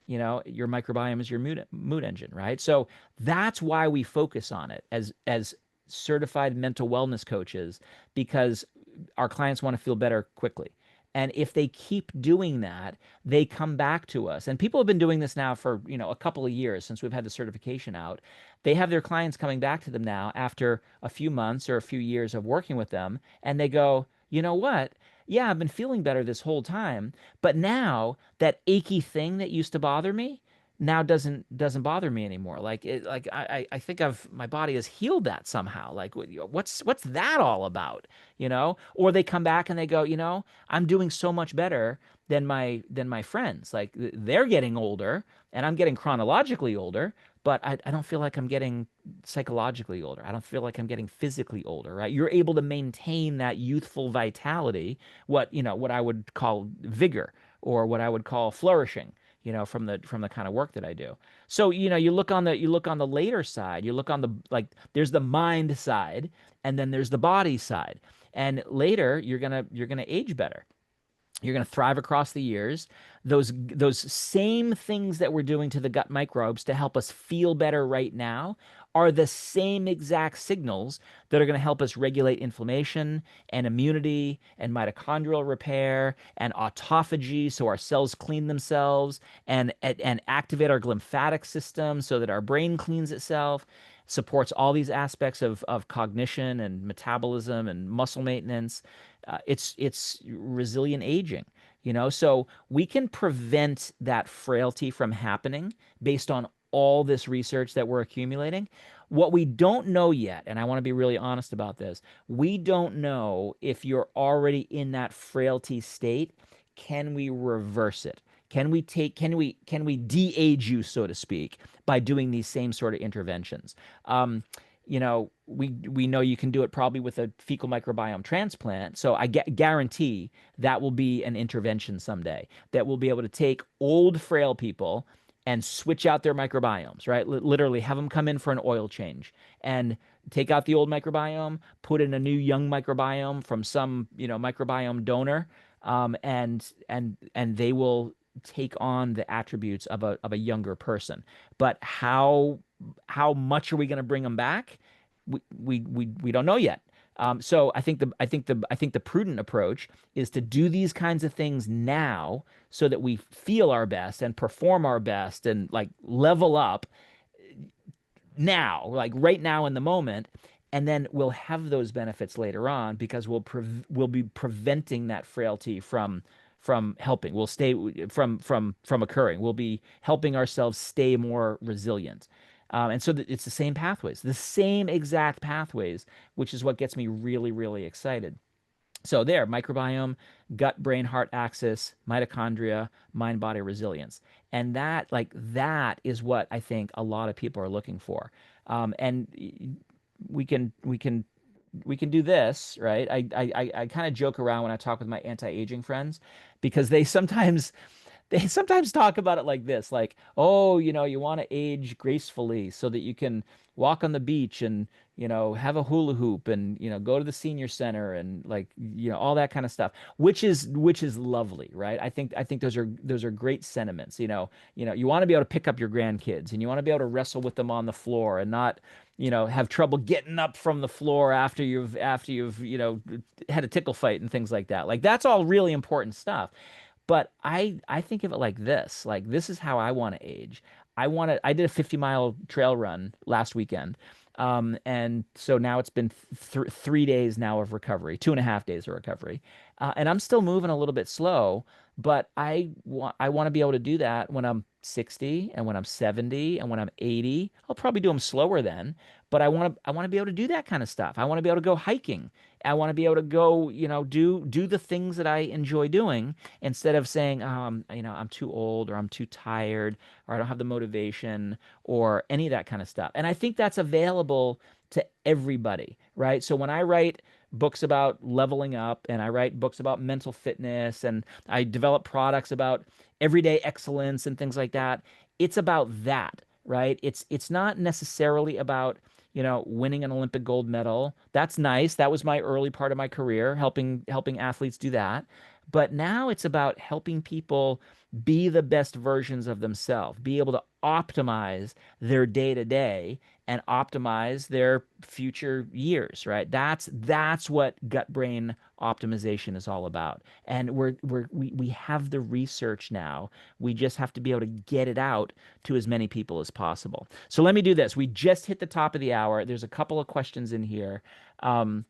Your microbiome is your mood engine, right? So that's why we focus on it as certified mental wellness coaches, because our clients want to feel better quickly. And if they keep doing that, they come back to us. And people have been doing this now for, a couple of years since we've had the certification out. They have their clients coming back to them now after a few months or a few years of working with them. And they go, you know what? Yeah, I've been feeling better this whole time. But now that achy thing that used to bother me now doesn't bother me anymore. I think my body has healed that somehow. Like what's that all about? Or they come back and they go, I'm doing so much better than my friends. Like they're getting older and I'm getting chronologically older, but I don't feel like I'm getting psychologically older. I don't feel like I'm getting physically older, right? You're able to maintain that youthful vitality, what I would call vigor, or what I would call flourishing, from the kind of work that I do. So, you look on the later side, you look on the, like, there's the mind side and then there's the body side. And later you're gonna age better. You're going to thrive across the years. Those same things that we're doing to the gut microbes to help us feel better right now are the same exact signals that are going to help us regulate inflammation and immunity and mitochondrial repair and autophagy, so our cells clean themselves, and activate our lymphatic system so that our brain cleans itself, supports all these aspects of cognition and metabolism and muscle maintenance. It's resilient aging, so we can prevent that frailty from happening based on all this research that we're accumulating. What we don't know yet, and I want to be really honest about this, we don't know if you're already in that frailty state. Can we reverse it? Can we de-age you, so to speak, by doing these same sort of interventions? We know you can do it probably with a fecal microbiome transplant. So I guarantee that will be an intervention someday that will be able to take old, frail people and switch out their microbiomes, right? Literally have them come in for an oil change and take out the old microbiome, put in a new young microbiome from some, microbiome donor, and they will take on the attributes of a younger person. But how much are we going to bring them back? We don't know yet. So I think the prudent approach is to do these kinds of things now so that we feel our best and perform our best and like level up now, like right now in the moment, and then we'll have those benefits later on because we'll be preventing that frailty from helping. We'll stay from occurring. We'll be helping ourselves stay more resilient. And so it's the same pathways, the same exact pathways, which is what gets me really, really excited. So there, microbiome, gut, brain, heart axis, mitochondria, mind, body resilience. And that is what I think a lot of people are looking for. And we can we can we can do this, right? I kind of joke around when I talk with my anti-aging friends because they sometimes talk about it like this, like, oh, you want to age gracefully so that you can walk on the beach and, have a hula hoop and, go to the senior center and like, all that kind of stuff, which is lovely, right? I think those are great sentiments, you want to be able to pick up your grandkids and you want to be able to wrestle with them on the floor and not, have trouble getting up from the floor after you've, had a tickle fight and things like that. Like that's all really important stuff. But I think of it like this. Like this is how I want to age. I did a 50-mile trail run last weekend. And so now it's been 3 days now of recovery, 2.5 days of recovery. And I'm still moving a little bit slow, but I want to be able to do that when I'm 60 and when I'm 70 and when I'm 80. I'll probably do them slower then, but I want to be able to do that kind of stuff. I want to be able to go hiking. I want to be able to go, do the things that I enjoy doing instead of saying, I'm too old or I'm too tired or I don't have the motivation or any of that kind of stuff. And I think that's available to everybody, right? So when I write books about leveling up and I write books about mental fitness and I develop products about everyday excellence and things like that, it's about that, right? It's not necessarily about winning an Olympic gold medal. That's nice. That was my early part of my career, helping athletes do that. But now it's about helping people be the best versions of themselves, be able to optimize their day to day and optimize their future years, right? That's what gut brain optimization is all about. And we have the research now. We just have to be able to get it out to as many people as possible. So let me do this. We just hit the top of the hour. There's a couple of questions in here. Um,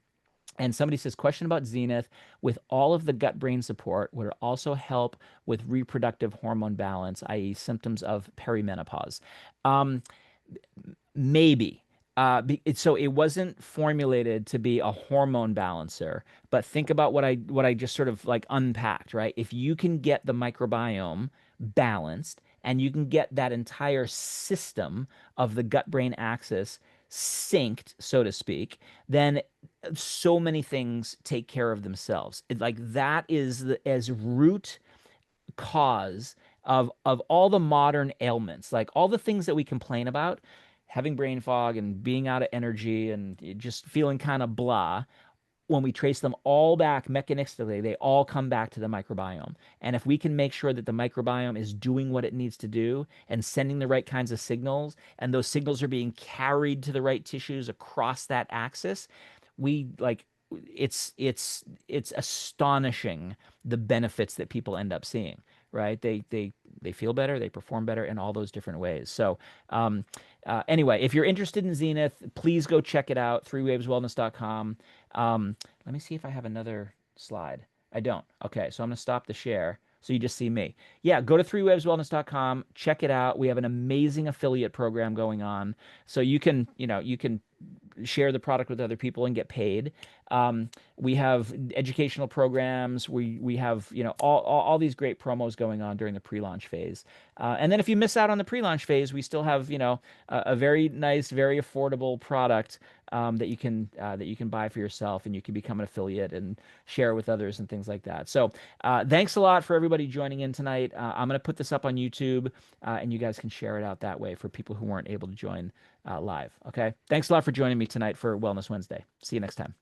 and somebody says, question about Zenith. With all of the gut brain support, would it also help with reproductive hormone balance, i.e., symptoms of perimenopause? Um, Maybe. So it wasn't formulated to be a hormone balancer, but think about what I just sort of like unpacked, right? If you can get the microbiome balanced and you can get that entire system of the gut-brain axis synced, so to speak, then so many things take care of themselves. Like that is as root cause of all the modern ailments, like all the things that we complain about, having brain fog and being out of energy and just feeling kind of blah. When we trace them all back mechanistically, they all come back to the microbiome. And if we can make sure that the microbiome is doing what it needs to do and sending the right kinds of signals, and those signals are being carried to the right tissues across that axis, we like it's astonishing the benefits that people end up seeing, right? They feel better, they perform better in all those different ways. So anyway, if you're interested in Zenith, please go check it out, threewaveswellness.com. Let me see if I have another slide. I don't. Okay, so I'm going to stop the share so you just see me. Yeah, go to threewaveswellness.com, check it out. We have an amazing affiliate program going on. So you can share the product with other people and get paid. We have educational programs. We have all these great promos going on during the pre-launch phase. And then if you miss out on the pre-launch phase, we still have a very nice, very affordable product that you can buy for yourself, and you can become an affiliate and share with others and things like that. So thanks a lot for everybody joining in tonight. I'm going to put this up on YouTube, and you guys can share it out that way for people who weren't able to join live. Okay. Thanks a lot for joining me tonight for Wellness Wednesday. See you next time.